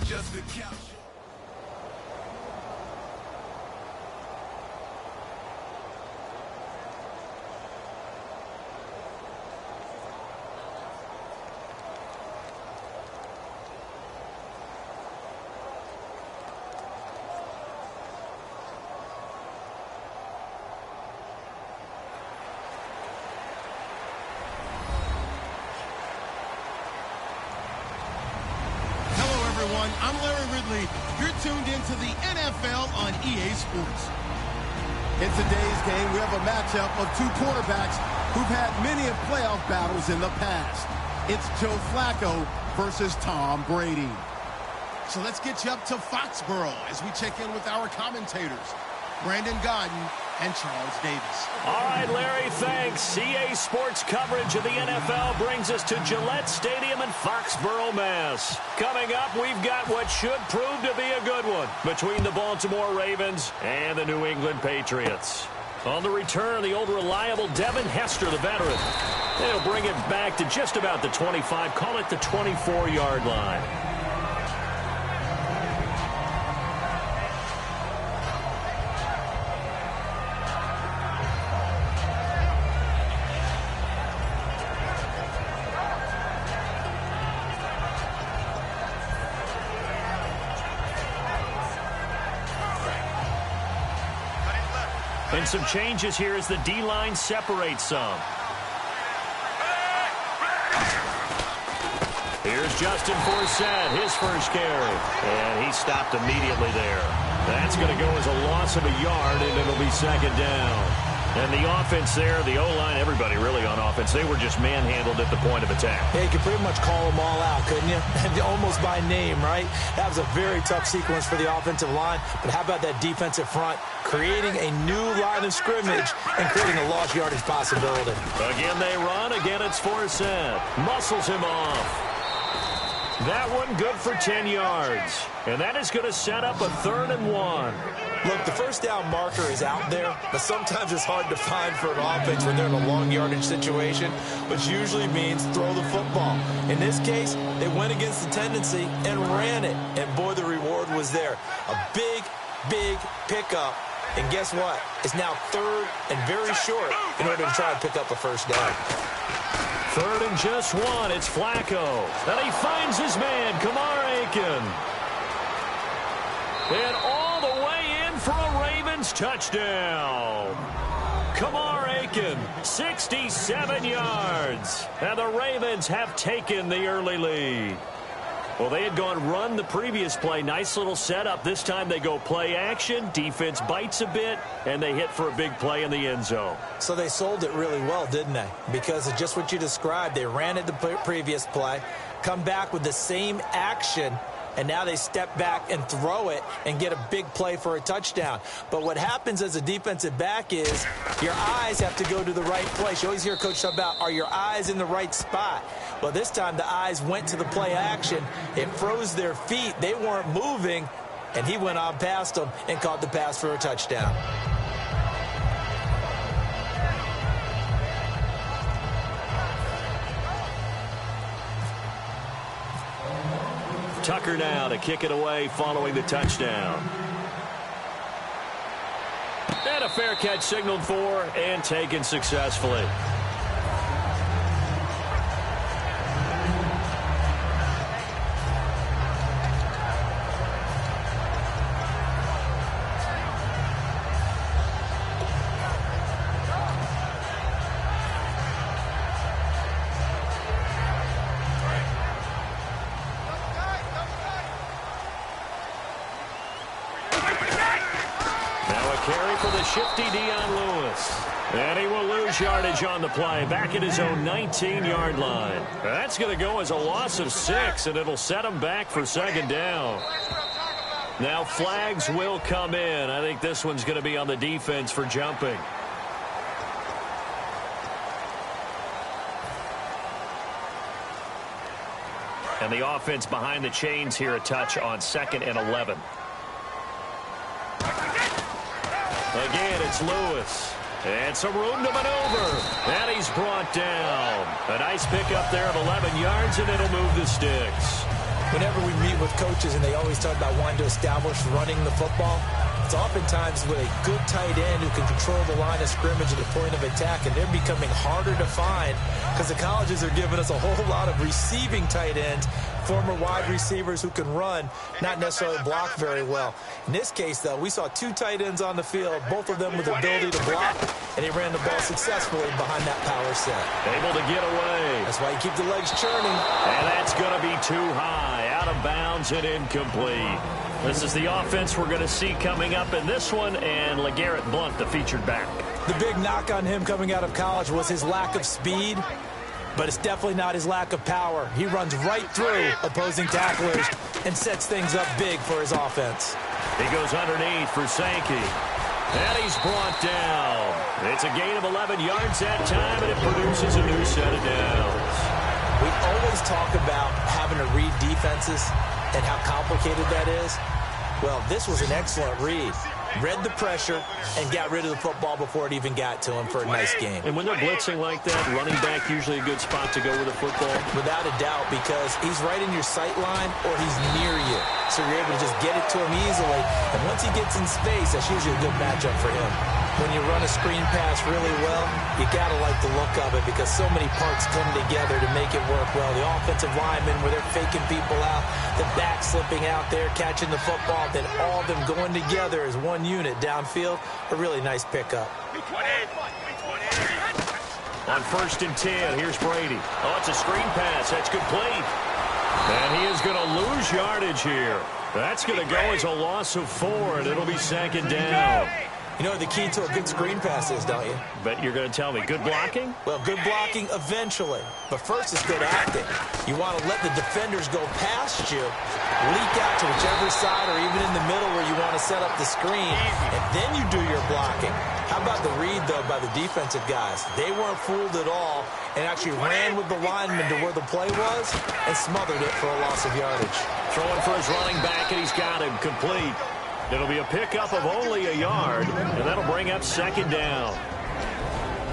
just a couch. I'm Larry Ridley. You're tuned into the NFL on EA Sports. In today's game, we have a matchup of two quarterbacks who've had many playoff battles in the past. It's Joe Flacco versus Tom Brady. So let's get you up to Foxborough as we check in with our commentators, Brandon Godden and Charles Davis. All right, Larry, thanks. EA Sports coverage of the NFL brings us to Gillette Stadium in Foxborough, Mass. Coming up, we've got what should prove to be a good one between the Baltimore Ravens and the New England Patriots. On the return, the old reliable Devin Hester, the veteran. They'll bring it back to just about the 25, call it the 24-yard line. And some changes here as the D-line separates some. Here's Justin Forsett, his first carry. And he stopped immediately there. That's going to go as a loss of a yard, and it'll be second down. And the offense there, the O-line, everybody really on offense, they were just manhandled at the point of attack. Yeah, you could pretty much call them all out, couldn't you? And almost by name, right? That was a very tough sequence for the offensive line. But how about that defensive front creating a new line of scrimmage and creating a lost yardage possibility? Again, they run. Again, it's Forsett. Muscles him off. That one good for 10 yards. And that is going to set up a 3rd and 1. Look, the first down marker is out there, but sometimes it's hard to find for an offense when they're in a long yardage situation, which usually means throw the football. In this case, they went against the tendency and ran it. And, boy, the reward was there. A big, big pickup. And guess what? It's now 3rd and very short in order to try and pick up a first down. 3rd and just 1. It's Flacco. And he finds his man, Kamar Aiken. And all the way in for a Ravens touchdown. Kamar Aiken, 67 yards. And the Ravens have taken the early lead. Well, they had gone run the previous play. Nice little setup. This time they go play action. Defense bites a bit, and they hit for a big play in the end zone. So they sold it really well, didn't they? Because of just what you described. They ran it the previous play, come back with the same action, and now they step back and throw it and get a big play for a touchdown. But what happens as a defensive back is your eyes have to go to the right place. You always hear Coach talk about, are your eyes in the right spot? Well, this time the eyes went to the play action. It froze their feet. They weren't moving, and he went on past them and caught the pass for a touchdown. Tucker now to kick it away following the touchdown. And a fair catch signaled for and taken successfully. Shifty Dion Lewis. And he will lose yardage on the play. Back at his own 19-yard line. That's going to go as a loss of 6, and it'll set him back for second down. Now flags will come in. I think this one's going to be on the defense for jumping. And the offense behind the chains here a touch on 2nd and 11. Again, it's Lewis. And some room to maneuver. And he's brought down. A nice pickup there of 11 yards, and it'll move the sticks. Whenever we meet with coaches and they always talk about wanting to establish running the football, it's oftentimes with a good tight end who can control the line of scrimmage at the point of attack, and they're becoming harder to find because the colleges are giving us a whole lot of receiving tight ends, former wide receivers who can run, not necessarily block very well. In this case, though, we saw two tight ends on the field, both of them with the ability to block, and they ran the ball successfully behind that power set. Able to get away. That's why you keep the legs churning. And that's going to be too high, out of bounds and incomplete. This is the offense we're going to see coming up in this one, and LeGarrette Blount, the featured back. The big knock on him coming out of college was his lack of speed, but it's definitely not his lack of power. He runs right through opposing tacklers and sets things up big for his offense. He goes underneath for Sankey. And he's brought down. It's a gain of 11 yards that time, and it produces a new set of downs. We always talk about having to read defenses and how complicated that is. Well, this was an excellent read. Read the pressure and got rid of the football before it even got to him for a nice game. And when they're blitzing like that, running back usually a good spot to go with the football? Without a doubt, because he's right in your sight line or he's near you. So you're able to just get it to him easily. And once he gets in space, that's usually a good matchup for him. When you run a screen pass really well, you got to like the look of it because so many parts come together to make it work well. The offensive linemen, where they're faking people out, the back slipping out there, catching the football, then all of them going together as one unit downfield. A really nice pickup. On 1st and 10, here's Brady. Oh, it's a screen pass. That's complete. And he is going to lose yardage here. That's going to go as a loss of 4, and it'll be 2nd down. You know what the key to a good screen pass is, don't you? Bet you're going to tell me. Good blocking? Well, good blocking eventually. But first is good acting. You want to let the defenders go past you, leak out to whichever side or even in the middle where you want to set up the screen, and then you do your blocking. How about the read, though, by the defensive guys? They weren't fooled at all and actually ran with the lineman to where the play was and smothered it for a loss of yardage. Throwing for his running back, and he's got him complete. It'll be a pickup of only a yard, and that'll bring up 2nd down.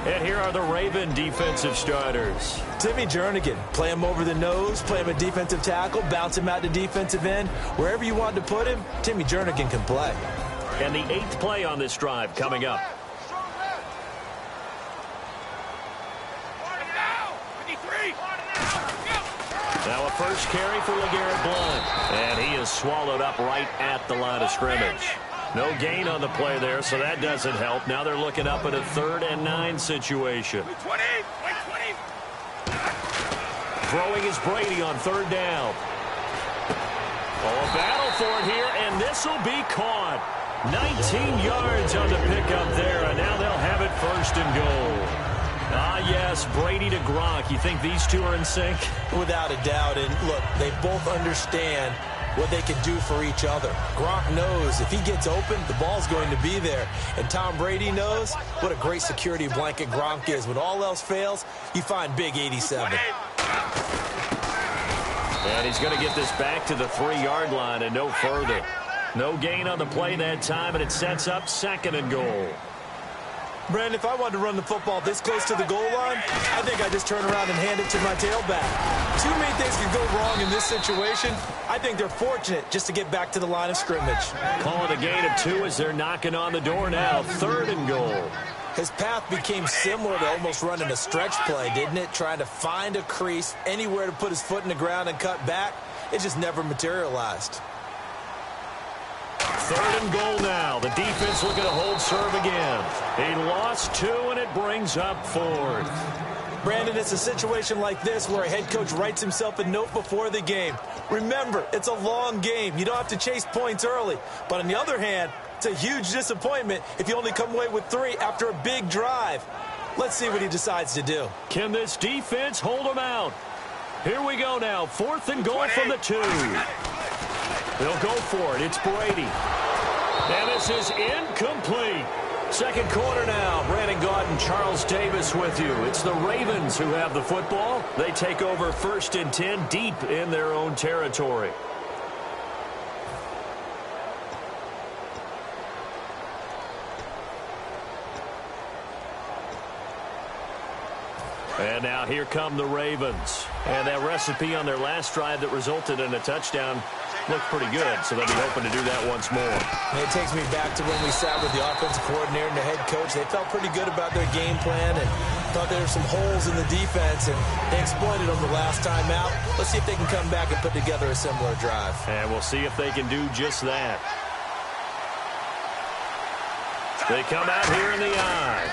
And here are the Raven defensive starters. Timmy Jernigan, play him over the nose, play him a defensive tackle, bounce him out to defensive end. Wherever you want to put him, Timmy Jernigan can play. And the 8th play on this drive coming up. Now a first carry for LeGarrette Blount. And he is swallowed up right at the line of scrimmage. No gain on the play there, so that doesn't help. Now they're looking up at a 3rd and 9 situation. Throwing is Brady on 3rd down. Oh, a battle for it here, and this will be caught. 19 yards on the pickup there, and now they'll have it 1st and goal. Ah, yes, Brady to Gronk. You think these two are in sync? Without a doubt. And look, they both understand what they can do for each other. Gronk knows if he gets open, the ball's going to be there. And Tom Brady knows what a great security blanket Gronk is. When all else fails, you find big 87. And he's going to get this back to the 3-yard line and no further. No gain on the play that time, and it sets up 2nd and goal. Brandon, if I wanted to run the football this close to the goal line, I think I just turn around and hand it to my tailback. Too many things can go wrong in this situation. I think they're fortunate just to get back to the line of scrimmage. Call it a gain of 2 as they're knocking on the door now. 3rd and goal. His path became similar to almost running a stretch play, didn't it? Trying to find a crease, anywhere to put his foot in the ground and cut back. It just never materialized. 3rd and goal now. The defense looking to hold serve again. He lost 2, and it brings up 4th. Brandon, it's a situation like this where a head coach writes himself a note before the game. Remember, it's a long game. You don't have to chase points early. But on the other hand, it's a huge disappointment if you only come away with 3 after a big drive. Let's see what he decides to do. Can this defense hold him out? Here we go now. 4th and goal from the 2. They'll go for it. It's Brady. And this is incomplete. 2nd quarter now. Brandon Gaudin, Charles Davis with you. It's the Ravens who have the football. They take over 1st and 10 deep in their own territory. And now here come the Ravens. And that recipe on their last drive that resulted in a touchdown looked pretty good, so they'll be hoping to do that once more. And it takes me back to when we sat with the offensive coordinator and the head coach. They felt pretty good about their game plan and thought there were some holes in the defense, and they exploited them the last time out. Let's see if they can come back and put together a similar drive. And we'll see if they can do just that. They come out here in the eye.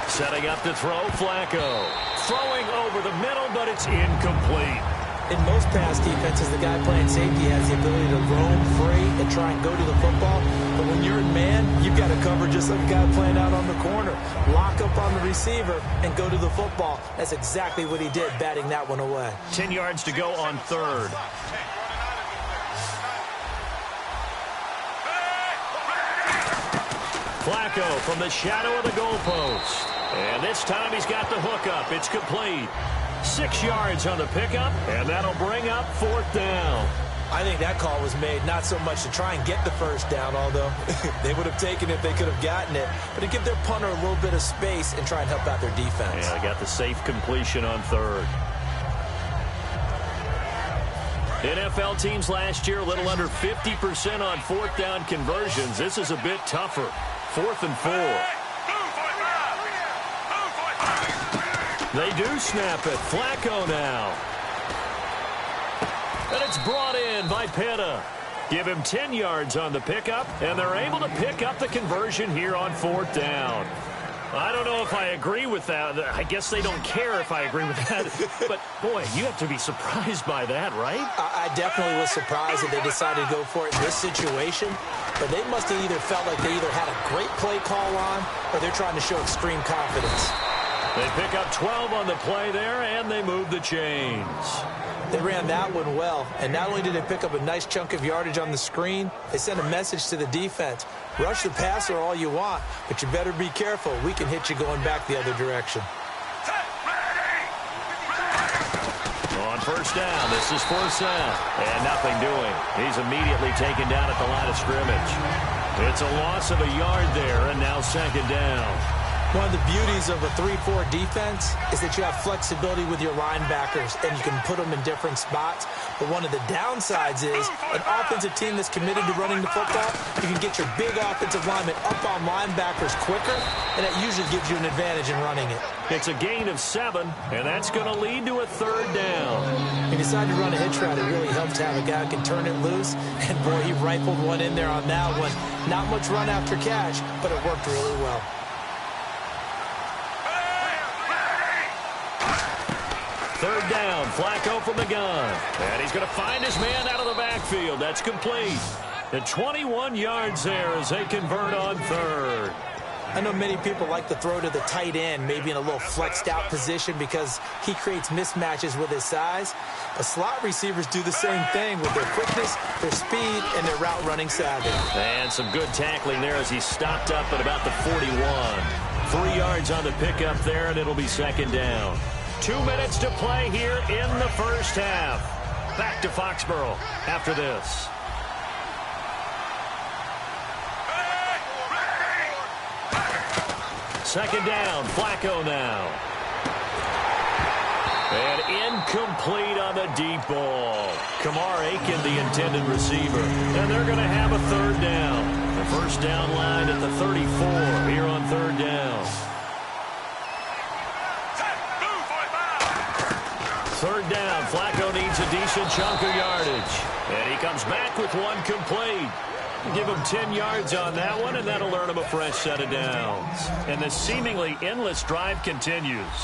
Setting up to throw, Flacco. Throwing over the middle, but it's incomplete. In most pass defenses, the guy playing safety has the ability to roam free and try and go to the football. But when you're in man, you've got to cover just like a guy playing out on the corner. Lock up on the receiver and go to the football. That's exactly what he did, batting that one away. 10 yards to go on third. Flacco from the shadow of the goalpost. And this time he's got the hook up. It's complete. 6 yards on the pickup, and that'll bring up fourth down. I think that call was made not so much to try and get the first down, although they would have taken it if they could have gotten it, but to give their punter a little bit of space and try and help out their defense. Yeah, they got the safe completion on third. NFL teams last year a little under 50% on fourth down conversions. This is a bit tougher. 4th and 4. They do snap it. Flacco now. And it's brought in by Pitta. Give him 10 yards on the pickup, and they're able to pick up the conversion here on fourth down. I don't know if I agree with that. I guess they don't care if I agree with that. But, boy, you have to be surprised by that, right? I definitely was surprised that they decided to go for it in this situation. But they must have either felt like they either had a great play call on or they're trying to show extreme confidence. They pick up 12 on the play there, and they move the chains. They ran that one well, and not only did they pick up a nice chunk of yardage on the screen, they sent a message to the defense. Rush the passer all you want, but you better be careful. We can hit you going back the other direction. On first down, this is Forsett, and nothing doing. He's immediately taken down at the line of scrimmage. It's a loss of a yard there, and now second down. One of the beauties of a 3-4 defense is that you have flexibility with your linebackers, and you can put them in different spots. But one of the downsides is an offensive team that's committed to running the football, you can get your big offensive linemen up on linebackers quicker, and that usually gives you an advantage in running it. It's a gain of 7, and that's going to lead to a third down. He decided to run a hitch route. It really helps to have a guy who can turn it loose, and boy, he rifled one in there on that one. Not much run after catch, but it worked really well. Third down, Flacco from the gun. And he's going to find his man out of the backfield. That's complete. And 21 yards there as they convert on third. I know many people like to throw to the tight end, maybe in a little flexed out position because he creates mismatches with his size. But slot receivers do the same thing with their quickness, their speed, and their route running savvy. And some good tackling there as he stopped up at about the 41. 3 yards on the pickup there, and it'll be second down. 2 minutes to play here in the first half. Back to Foxborough after this. Second down, Flacco now. And incomplete on the deep ball. Kamar Aiken, the intended receiver. And they're going to have a third down. The first down line at the 34 here on third down. Third down, Flacco needs a decent chunk of yardage. And he comes back with one complete. Give him 10 yards on that one, and that'll earn him a fresh set of downs. And the seemingly endless drive continues.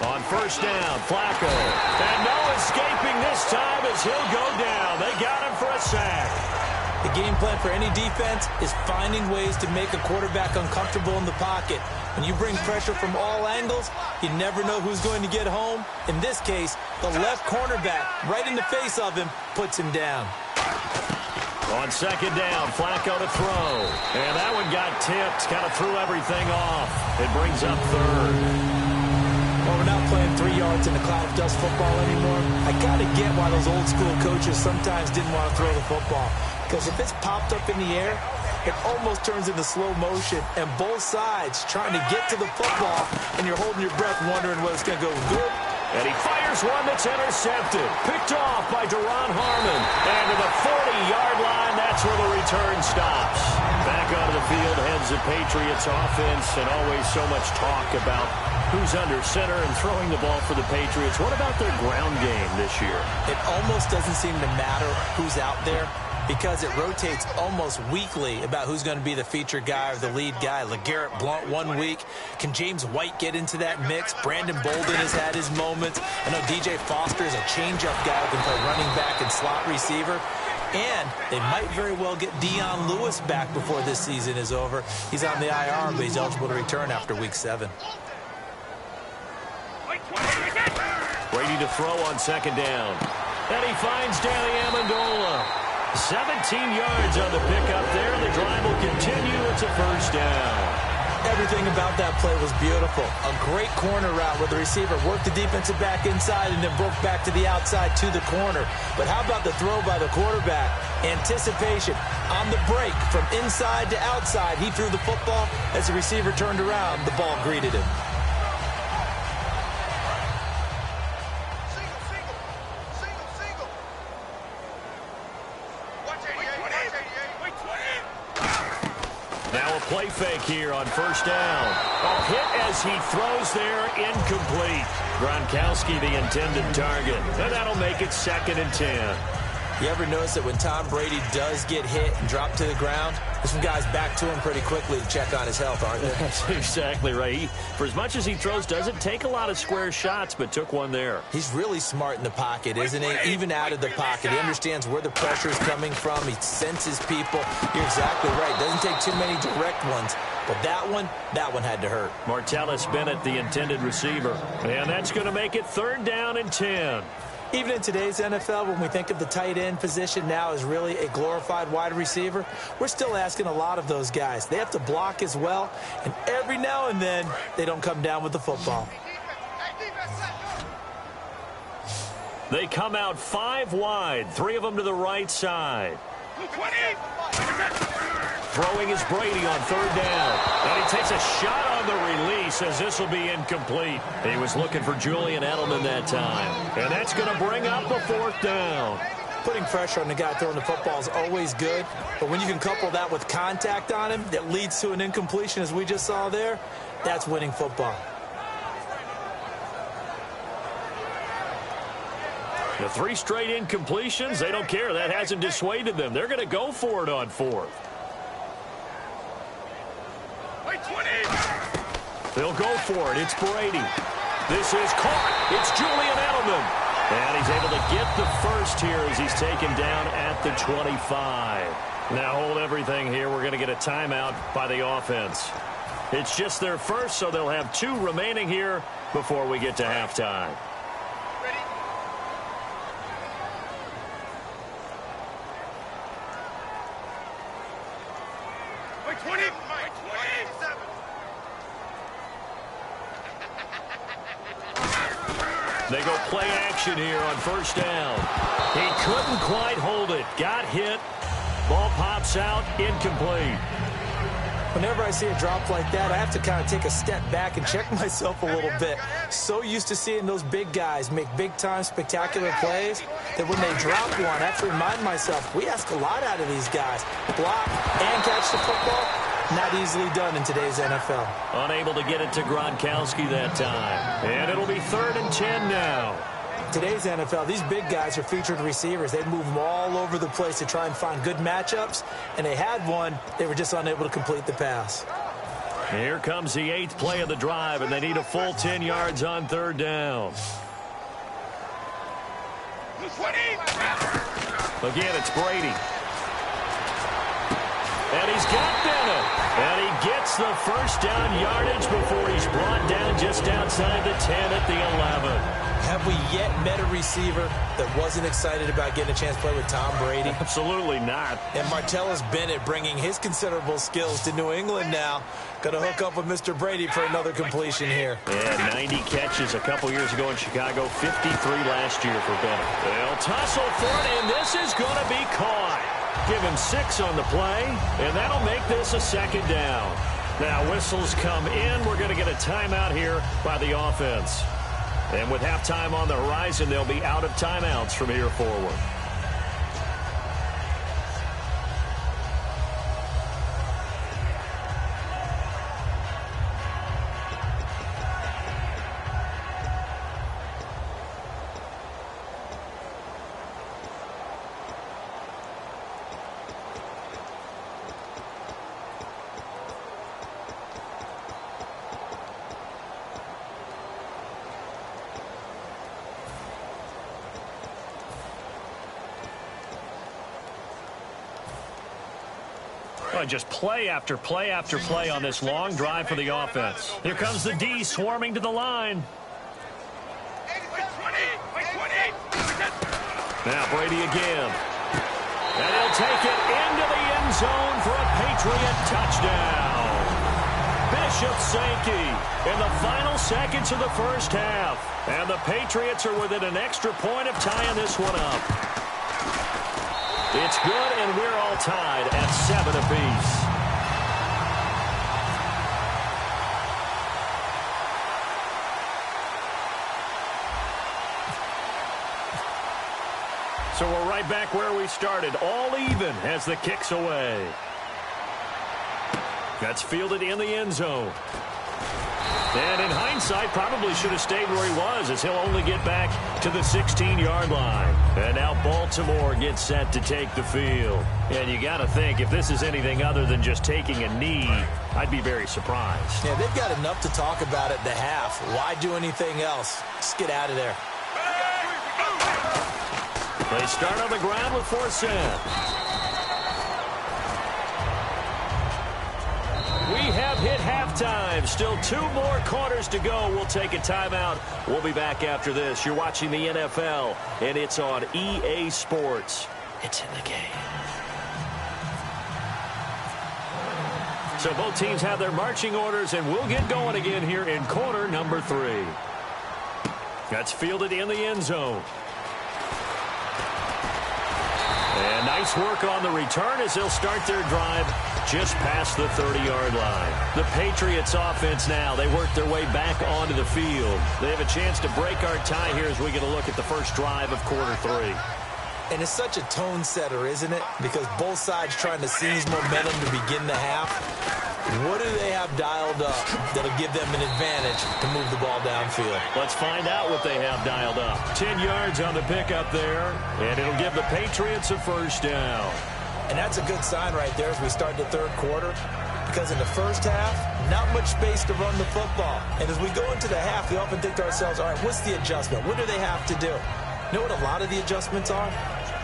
On first down, Flacco. And no escaping this time as he'll go down. They got him for a sack. The game plan for any defense is finding ways to make a quarterback uncomfortable in the pocket. When you bring pressure from all angles, you never know who's going to get home. In this case, the left cornerback, right in the face of him, puts him down. On second down, Flacco to throw. And that one got tipped, kind of threw everything off. It brings up third. Well, we're not playing 3 yards in a cloud of dust football anymore. I got to get why those old school coaches sometimes didn't want to throw the football. Because if it's popped up in the air, it almost turns into slow motion, and both sides trying to get to the football, and you're holding your breath wondering whether it's going to go good. And he fires one that's intercepted. Picked off by Deron Harmon. And to the 40-yard line, that's where the return stops. Back onto the field heads the Patriots offense, and always so much talk about who's under center and throwing the ball for the Patriots. What about their ground game this year? It almost doesn't seem to matter who's out there, because it rotates almost weekly about who's going to be the featured guy or the lead guy. LeGarrette Blount 1 week. Can James White get into that mix? Brandon Bolden has had his moments. I know DJ Foster is a change-up guy who can play running back and slot receiver. And they might very well get Dion Lewis back before this season is over. He's on the IR, but he's eligible to return after Week 7. Brady to throw on second down. And he finds Danny Amendola. 17 yards on the pickup there. The drive will continue. It's a first down. Everything about that play was beautiful. A great corner route where the receiver worked the defensive back inside and then broke back to the outside to the corner. But how about the throw by the quarterback? Anticipation on the break from inside to outside. He threw the football. As the receiver turned around, the ball greeted him. Now a play fake here on first down. A hit as he throws there, incomplete. Gronkowski the intended target. And that'll make it 2nd and 10. You ever notice that when Tom Brady does get hit and drop to the ground, there's some guys back to him pretty quickly to check on his health, aren't there? That's exactly right. For as much as he throws, doesn't take a lot of square shots, but took one there. He's really smart in the pocket, isn't he? Even out of the pocket. He understands where the pressure is coming from. He senses people. You're exactly right. Doesn't take too many direct ones. But that one had to hurt. Martellus Bennett, the intended receiver. And that's going to make it 3rd down and 10. Even in today's NFL, when we think of the tight end position now as really a glorified wide receiver, we're still asking a lot of those guys. They have to block as well, and every now and then, they don't come down with the football. They come out 5 wide, 3 of them to the right side. Throwing is Brady on 3rd down. And he takes a shot on the release as this will be incomplete. He was looking for Julian Edelman that time. And that's going to bring up a 4th down. Putting pressure on the guy throwing the football is always good. But when you can couple that with contact on him that leads to an incompletion, as we just saw there, that's winning football. The 3 straight incompletions, they don't care. That hasn't dissuaded them. They're going to go for it on 4th. They'll go for it. It's Brady. This is caught. It's Julian Edelman. And he's able to get the first here as he's taken down at the 25. Now hold everything here. We're going to get a timeout by the offense. It's just their first, so they'll have 2 remaining here before we get to halftime. They go play action here on first down. He couldn't quite hold it. Got hit. Ball pops out. Incomplete. Whenever I see a drop like that, I have to kind of take a step back and check myself a little bit. So used to seeing those big guys make big-time spectacular plays that when they drop one, I have to remind myself, we ask a lot out of these guys. Block and catch the football, not easily done in today's NFL. Unable to get it to Gronkowski that time. And it'll be 3rd and 10 now. Today's NFL, these big guys are featured receivers. They move them all over the place to try and find good matchups, and they had one. They were just unable to complete the pass. Here comes the 8th play of the drive, and they need a full 10 yards on 3rd down. Again, it's Brady. And he's got Bennett. And he gets the first down yardage before he's brought down just outside the 10 at the 11. Have we yet met a receiver that wasn't excited about getting a chance to play with Tom Brady? Absolutely not. And Martellus Bennett bringing his considerable skills to New England now. Going to hook up with Mr. Brady for another completion here. Yeah, 90 catches a couple years ago in Chicago, 53 last year for Bennett. They'll tussle for it, and this is going to be caught. Give him 6 on the play, and that'll make this a second down. Now, whistles come in. We're going to get a timeout here by the offense. And with halftime on the horizon, they'll be out of timeouts from here forward. Just play after play after play on this long drive for the offense. Here comes the D swarming to the line. Now Brady again. And he'll take it into the end zone for a Patriot touchdown. Bishop Sankey in the final seconds of the first half. And the Patriots are within an extra point of tying this one up. It's good, and we're all tied at 7 apiece. So we're right back where we started, all even as the kick's away. That's fielded in the end zone. And in hindsight, probably should have stayed where he was, as he'll only get back to the 16-yard line. And now Baltimore gets set to take the field. And you got to think, if this is anything other than just taking a knee, I'd be very surprised. Yeah, they've got enough to talk about at the half. Why do anything else? Just get out of there. They start on the ground with 4 set. We have hit halftime. Still 2 more quarters to go. We'll take a timeout. We'll be back after this. You're watching the NFL, and it's on EA Sports. It's in the game. So both teams have their marching orders, and we'll get going again here in quarter number 3. That's fielded in the end zone. And nice work on the return as they'll start their drive just past the 30-yard line. The Patriots offense now, they work their way back onto the field. They have a chance to break our tie here as we get a look at the first drive of quarter 3. And it's such a tone setter, isn't it? Because both sides trying to seize momentum to begin the half. What do they have dialed up that'll give them an advantage to move the ball downfield? Let's find out what they have dialed up. 10 yards on the pickup there, and it'll give the Patriots a first down. And that's a good sign right there as we start the third quarter, because in the first half, not much space to run the football. And as we go into the half, we often think to ourselves, all right, what's the adjustment? What do they have to do? You know what a lot of the adjustments are?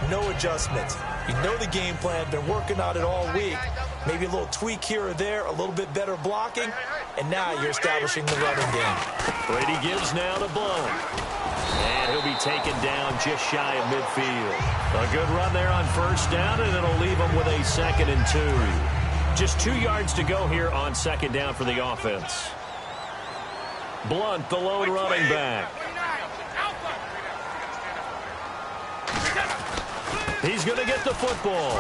No adjustments. You know the game plan, been working on it all week. Maybe a little tweak here or there, a little bit better blocking, and now you're establishing the running game. Brady gives now to Blount. And he'll be taken down just shy of midfield. A good run there on first down, and it'll leave him with a 2nd and 2. Just 2 yards to go here on 2nd down for the offense. Blount, the lone running back. He's going to get the football.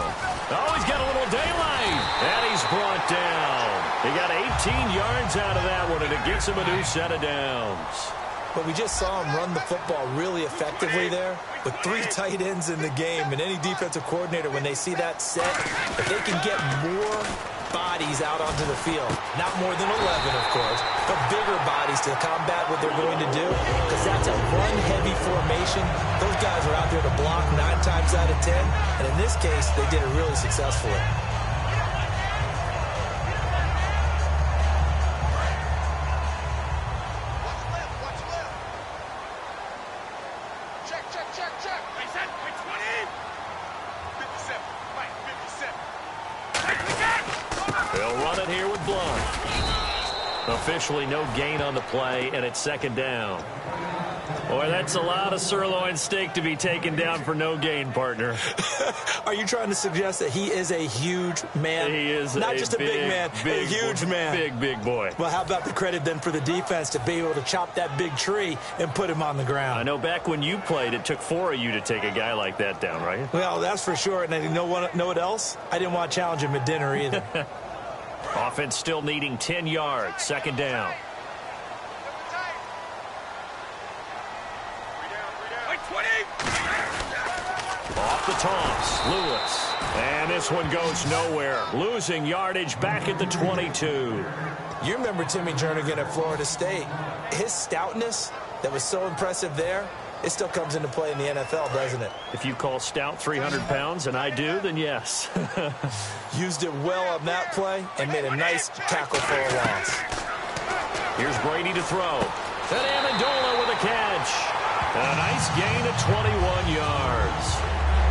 Oh, he's got a little daylight. And he's brought down. He got 18 yards out of that one, and it gets him a new set of downs. But we just saw him run the football really effectively there with 3 tight ends in the game. And any defensive coordinator, when they see that set, if they can get more bodies out onto the field, not more than 11, of course, but bigger bodies to combat what they're going to do, because that's a run-heavy formation. Those guys are out there to block 9 times out of 10, and in this case, they did it really successfully. They'll run it here with Blount. Officially no gain on the play, and it's 2nd down. Boy, that's a lot of sirloin steak to be taken down for no gain, partner. Are you trying to suggest that he is a huge man? He is not just a big man, a huge man. Big boy. Well, how about the credit then for the defense to be able to chop that big tree and put him on the ground? I know back when you played, it took 4 of you to take a guy like that down, right? Well, that's for sure. And you know what else? I didn't want to challenge him at dinner either. Offense still needing 10 yards. Second down. Off the toss, Lewis. And this one goes nowhere. Losing yardage back at the 22. You remember Timmy Jernigan at Florida State. His stoutness that was so impressive there, it still comes into play in the NFL, doesn't it? If you call stout 300 pounds, and I do, then yes. Used it well on that play and made a nice tackle for a loss. Here's Brady to throw. And Amendola with a catch. A nice gain of 21 yards.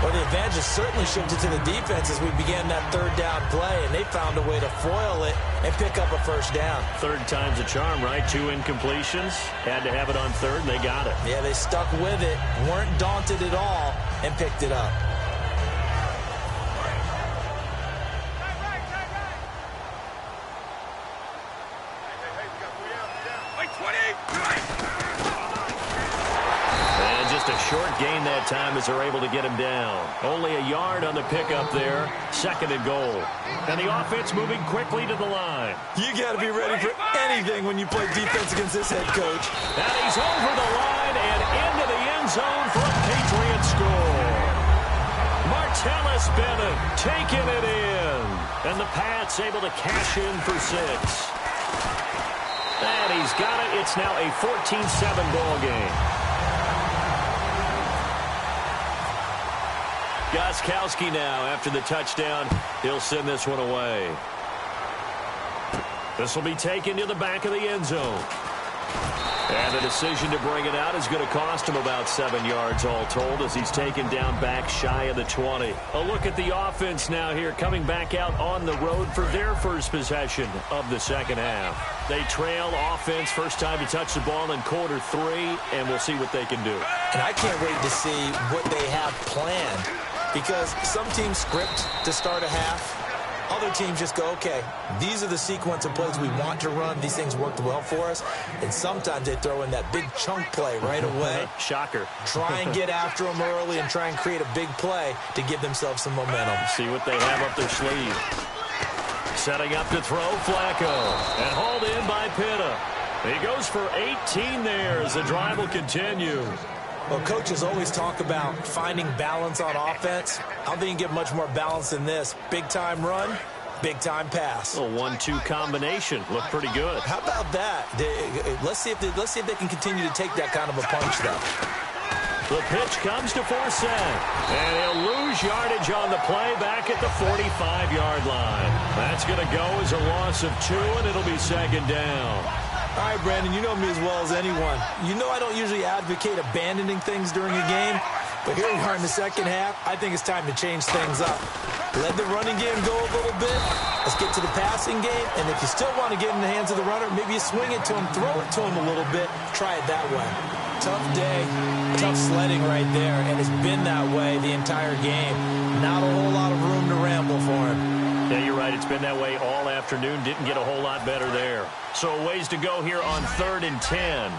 Well, the advantage certainly shifted to the defense as we began that third down play, and they found a way to foil it and pick up a first down. Third time's a charm, right? 2 incompletions. Had to have it on third, and they got it. Yeah, they stuck with it, weren't daunted at all, and picked it up. Short gain that time as they're able to get him down. Only a yard on the pickup there. Second and goal. And the offense moving quickly to the line. You got to be ready for anything when you play defense against this head coach. And he's over the line and into the end zone for a Patriot score. Martellus Bennett taking it in. And the Pats able to cash in for 6. And he's got it. It's now a 14-7 ball game. Gostkowski now, after the touchdown, he'll send this one away. This will be taken to the back of the end zone. And the decision to bring it out is going to cost him about 7 yards all told as he's taken down back shy of the 20. A look at the offense now here coming back out on the road for their first possession of the second half. They trail offense first time to touch the ball in quarter 3, and we'll see what they can do. And I can't wait to see what they have planned. Because some teams script to start a half. Other teams just go, okay, these are the sequence of plays we want to run. These things worked well for us. And sometimes they throw in that big chunk play right away. Shocker. Try and get after them early and try and create a big play to give themselves some momentum. See what they have up their sleeve. Setting up to throw, Flacco. And hauled in by Pitta. He goes for 18 there as the drive will continue. Well, coaches always talk about finding balance on offense. I don't think you can get much more balance than this. Big-time run, big-time pass. A 1-2 combination. Looked pretty good. How about that? Let's see if they can continue to take that kind of a punch, though. The pitch comes to Forsett. And he'll lose yardage on the play back at the 45-yard line. That's going to go as a loss of 2, and it'll be second down. All right, Brandon, you know me as well as anyone. You know I don't usually advocate abandoning things during a game, but here we are in the second half. I think it's time to change things up. Let the running game go a little bit. Let's get to the passing game, and if you still want to get in the hands of the runner, maybe you swing it to him, throw it to him a little bit, try it that way. Tough day, tough sledding right there, and it's been that way the entire game. Not a whole lot of room to ramble for him. Yeah, you're right. It's been that way all afternoon. Didn't get a whole lot better there. So a ways to go here on 3rd and 10.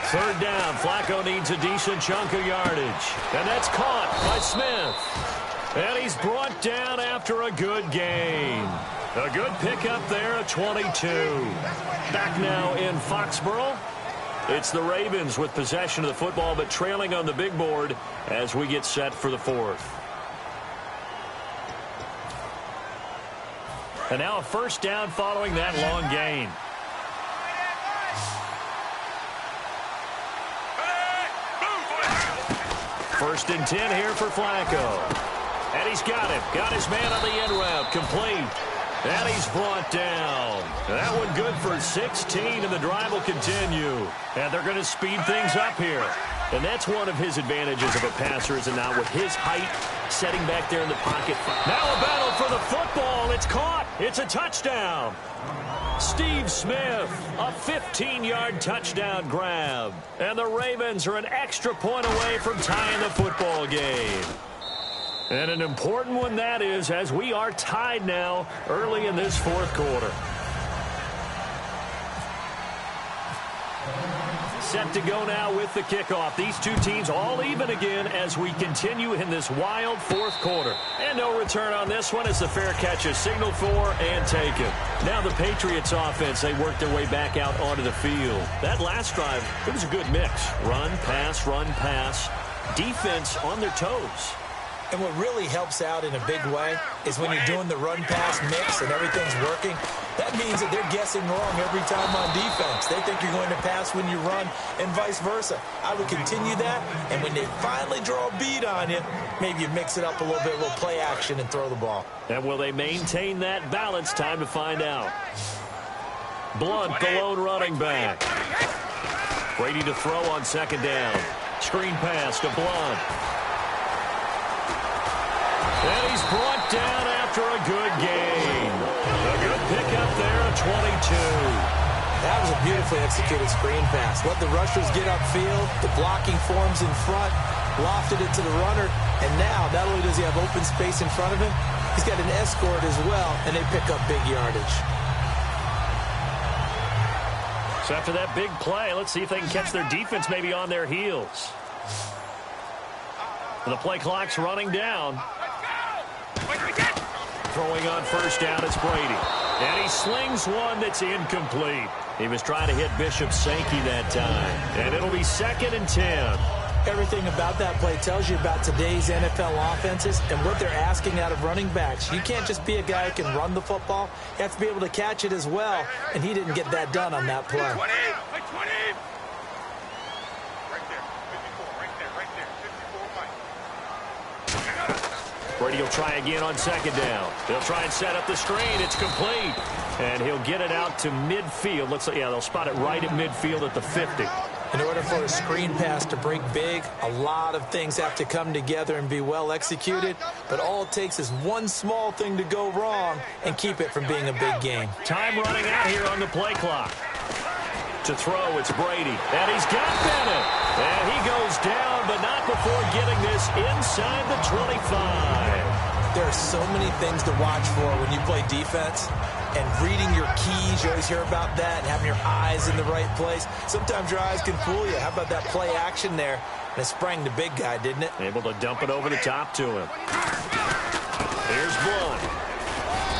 Third down. Flacco needs a decent chunk of yardage. And that's caught by Smith. And he's brought down after a good gain. A good pickup there at 22. Back now in Foxborough. It's the Ravens with possession of the football, but trailing on the big board as we get set for the 4th. And now a first down following that long gain. First and 10 here for Flacco. And he's got him. Got his man on the end route. Complete. And he's brought down. That one good for 16, and the drive will continue. And they're going to speed things up here. And that's one of his advantages of a passer, is it not? With his height, setting back there in the pocket. Now a battle for the football. It's caught. It's a touchdown. Steve Smith, a 15-yard touchdown grab. And the Ravens are an extra point away from tying the football game. And an important one that is, as we are tied now early in this fourth quarter. Set to go now with the kickoff. These two teams all even again as we continue in this wild fourth quarter. And no return on this one as the fair catch is signaled for and taken. Now the Patriots offense, they work their way back out onto the field. That last drive, it was a good mix. Run, pass, defense on their toes. And what really helps out in a big way is when you're doing the run-pass mix and everything's working, that means that they're guessing wrong every time on defense. They think you're going to pass when you run and vice versa. I would continue that, and when they finally draw a bead on you, maybe you mix it up a little bit, a little play action, and throw the ball. And will they maintain that balance? Time to find out. Blunt, the lone running back. Brady to throw on second down. Screen pass to Blunt. And he's brought down after a good gain. A good pickup there, a 22. That was a beautifully executed screen pass. Let the rushers get upfield. The blocking forms in front. Lofted it to the runner. And now, not only does he have open space in front of him, he's got an escort as well, and they pick up big yardage. So after that big play, let's see if they can catch their defense maybe on their heels. The play clock's running down. Throwing on first down, it's Brady. And he slings one that's incomplete. He was trying to hit Bishop Sankey that time. And it'll be 2nd and 10. Everything about that play tells you about today's NFL offenses and what they're asking out of running backs. You can't just be a guy who can run the football. You have to be able to catch it as well. And he didn't get that done on that play. Brady will try again on second down. They'll try and set up the screen. It's complete. And he'll get it out to midfield. Looks like, yeah, they'll spot it right at midfield at the 50. In order for a screen pass to break big, a lot of things have to come together and be well executed. But all it takes is one small thing to go wrong and keep it from being a big game. Time running out here on the play clock. To throw, it's Brady. And he's got Bennett. And he goes down, but not before getting this inside the 25. There are so many things to watch for when you play defense. And reading your keys, you always hear about that, and having your eyes in the right place. Sometimes your eyes can fool you. How about that play action there? And it sprang the big guy, didn't it? Able to dump it over the top to him. Here's Blunt.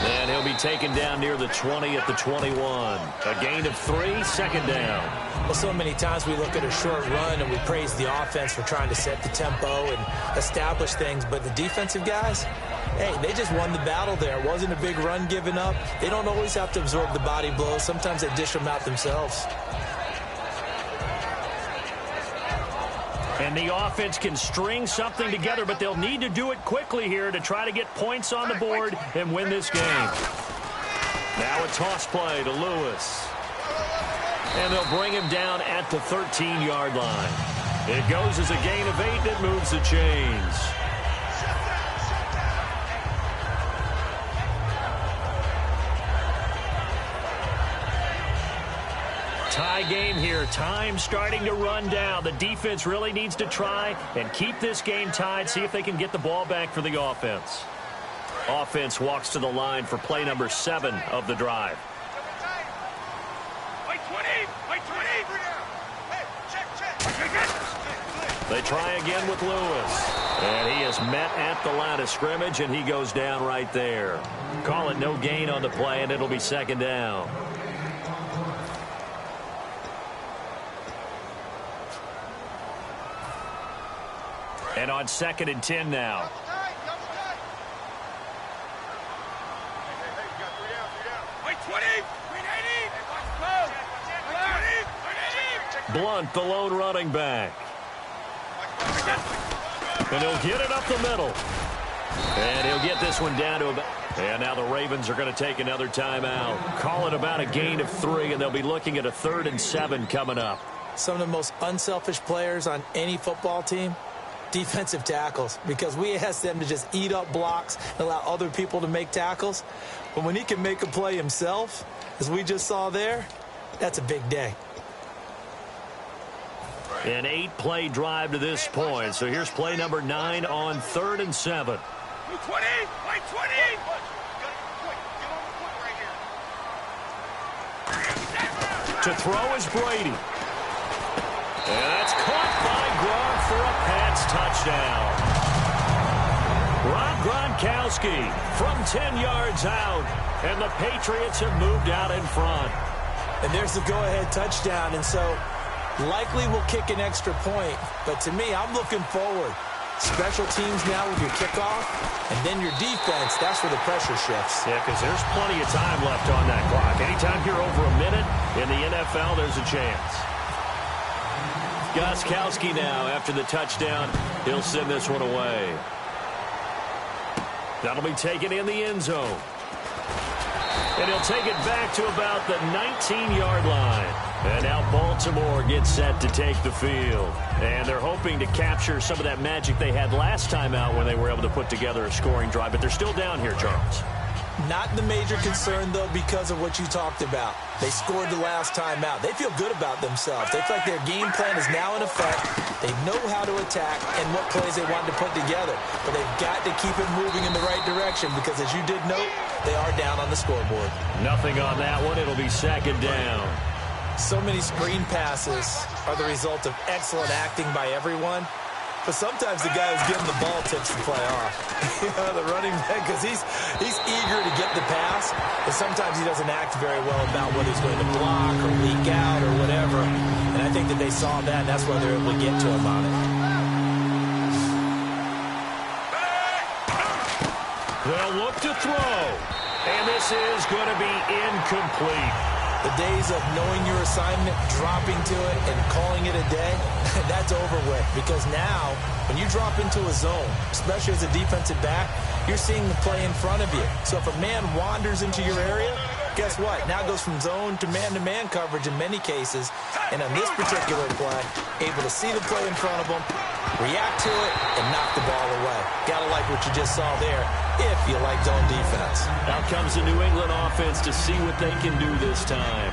And he'll be taken down near the 20 at the 21. A gain of 3, 2nd down. Well, so many times we look at a short run and we praise the offense for trying to set the tempo and establish things. But the defensive guys, hey, they just won the battle there. It wasn't a big run given up. They don't always have to absorb the body blows. Sometimes they dish them out themselves. And the offense can string something together, but they'll need to do it quickly here to try to get points on the board and win this game. Now a toss play to Lewis. And they'll bring him down at the 13-yard line. It goes as a gain of 8, and it moves the chains. Tie game here. Time starting to run down. The defense really needs to try and keep this game tied, see if they can get the ball back for the offense. Offense walks to the line for play number 7 of the drive. They try again with Lewis. And he is met at the line of scrimmage, and he goes down right there. Call it no gain on the play, and it'll be 2nd down. And on 2nd and 10 now. Blunt, the lone running back. And he'll get it up the middle. And he'll get this one down to about... And now the Ravens are going to take another timeout. Call it about a gain of 3, and they'll be looking at a 3rd and 7 coming up. Some of the most unselfish players on any football team, defensive tackles, because we ask them to just eat up blocks and allow other people to make tackles. But when he can make a play himself, as we just saw there, that's a big day. An 8-play drive to this point. So here's play number 9 on 3rd and 7. 20, like 20. To throw is Brady. And that's caught by Gronk for a Pats touchdown. Rob Gronkowski from 10 yards out. And the Patriots have moved out in front. And there's the go-ahead touchdown. And so likely we'll kick an extra point. But to me, I'm looking forward. Special teams now with your kickoff, and then your defense, that's where the pressure shifts. Yeah, because there's plenty of time left on that clock. Anytime you're over a minute in the NFL, there's a chance. Gostkowski now, after the touchdown, he'll send this one away. That'll be taken in the end zone. And he'll take it back to about the 19-yard line. And now Baltimore gets set to take the field. And they're hoping to capture some of that magic they had last time out when they were able to put together a scoring drive. But they're still down here, Charles. Not the major concern, though, because of what you talked about. They scored the last time out. They feel good about themselves. They feel like their game plan is now in effect. They know how to attack and what plays they want to put together. But they've got to keep it moving in the right direction because, as you did note, they are down on the scoreboard. Nothing on that one. It'll be 2nd down. So many screen passes are the result of excellent acting by everyone. But sometimes the guy who's getting the ball tips the play off. The running back, because he's eager to get the pass, but sometimes he doesn't act very well about whether he's going to block or leak out or whatever. And I think that they saw that, and that's why they're able to get to him on it. They'll look to throw. And this is going to be incomplete. The days of knowing your assignment, dropping to it, and calling it a day, that's over with. Because now, when you drop into a zone, especially as a defensive back, you're seeing the play in front of you. So if a man wanders into your area, guess what? Now it goes from zone to man coverage in many cases. And on this particular play, able to see the play in front of him, react to it, and knock the ball away. Gotta like what you just saw there, if you like zone defense. Out comes the New England offense to see what they can do this time.